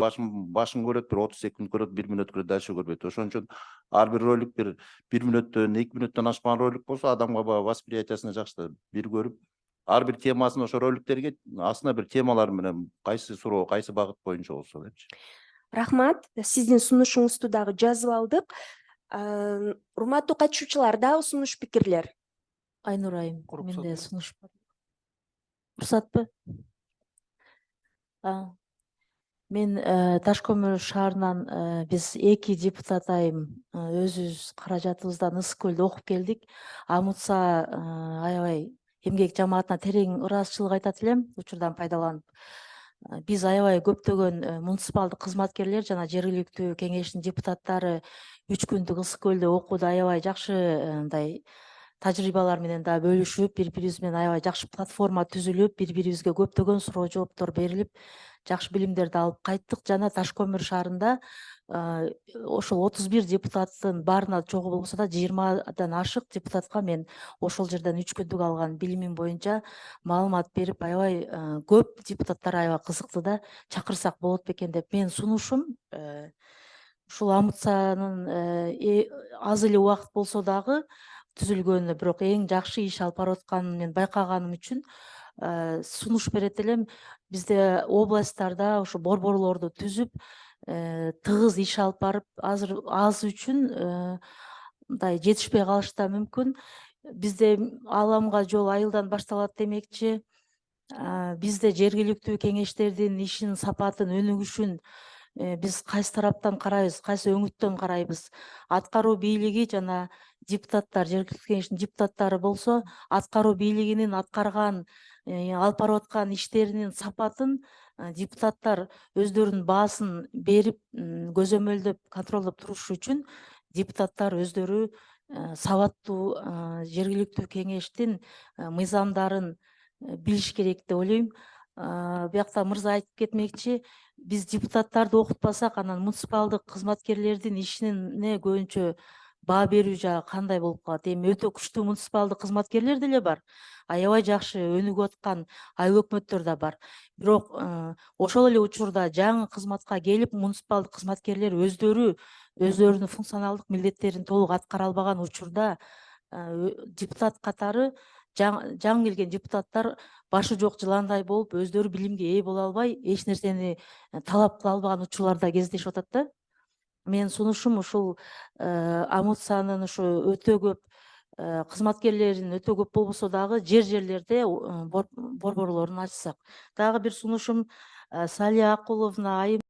башын көрөт, бир 30 секунд көрөт, 1 мүнөт көрөт, дальше көрбөйт. Ошон үчүн ар бир ролик бир 1 мүнөттөн, 2 мүнөттөн ашпаган ролик болсо, адамга баягы восприятиясына жакшы бир көрүп, ар бир темасын ошо роликтерге астына бир темалар менен кайсы суроо, кайсы багыт боюнча болсо депчи. Рахмат, сиздин сунушуңузду дагы жазып алдык. Урматтуу катышуучулар, дагы сунуш пикирлер? Айнур айым, менде сунуш бар. Уруксатпы? Мен Таш-Көмүр шаарынан биз 2 депутат айым өзүбүз каражатыбыздан Ысык көлдө окуп келдик. Амутса аябай эмгек жамаатына терең ыраазычылык айтат элем учурдан пайдаланып. Биз аябай көптөгөн муниципалдык кызматкерлер жана жергиликтүү кеңештин депутаттары 3 күндүк Ысык көлдө окууда аябай жакшы мындай тажрыйбалар менен да бөлүшүп, бири-бирибиз менен аябай жакшы платформа түзүлүп, бири-бирибизге көптөгөн суроо жооптор берилип, жакшы билимдерди алып кайттык. Жана Таш-Көмүр шаарында ошол 31 депутаттын баарына чогуу болбосо да 20дан ашык депутатка мен ошол жерден 3 күндүк алган билимим боюнча маалымат берип, аябай көп депутаттар аябай кызыкты да, чакырсак болот бекен деп. Мен сунушум ушул Амутсанын аз эле убакыт болсо дагы түзүлгөнү, бирок эң жакшы иш алып барып атканын мен байкаганым үчүн сунуш берет элем. Бизде областтарда ошо борборлорду түзүп, тыгыз иш алып барып, азыр аз үчүн мындай жетишпей калышы да мүмкүн. Бизде ааламга жол айылдан башталат демекчи. Бизде жергиликтүү кеңештердин ишинин сапатын өнүгүшүн биз кайсы тараптан карайбыз, кайсы өңүттөн карайбыз? Аткаруу бийлиги жана депутаттар, жергиликтүү кеңештин депутаттары болсо, аткаруу бийлигинин аткарган, алып барып аткан иштеринин сапатын депутаттар өздөрүнүн баасын берип, көзөмөлдөп, контролдоп туруш үчүн депутаттар өздөрү сабаттуу жергиликтүү кеңештин мыйзамдарын билиш керек деп ойлойм. Биякта мырза айтып кетмекчи, биз депутаттарды окутпасак, анан муниципалдык кызматкерлердин ишине көбүнчө баа берүү жагы кандай болуп калат? Эми өтө күчтүү муниципалдык кызматкерлер деле бар. Аябай жакшы өнүгүп аткан айыл өкмөттөр да бар. Бирок ошол эле учурда жаңы кызматка келип, муниципалдык кызматкерлер өздөрүнүн функционалдык милдеттерин толук аткара албаган учурда депутат катары жаңы келген депутаттар башы жок жыландай болуп, өздөрү билимге ээ боло албай, эч нерсени талап кыла албаган учурлар да кездешип атат да. Мен сунушум ушул Амутсанын ушу өтө көп кызматкерлерин өтө көп болбосо дагы жерлерде борборлорун ачсак. Дагы бир сунушум Салия Акуловна айым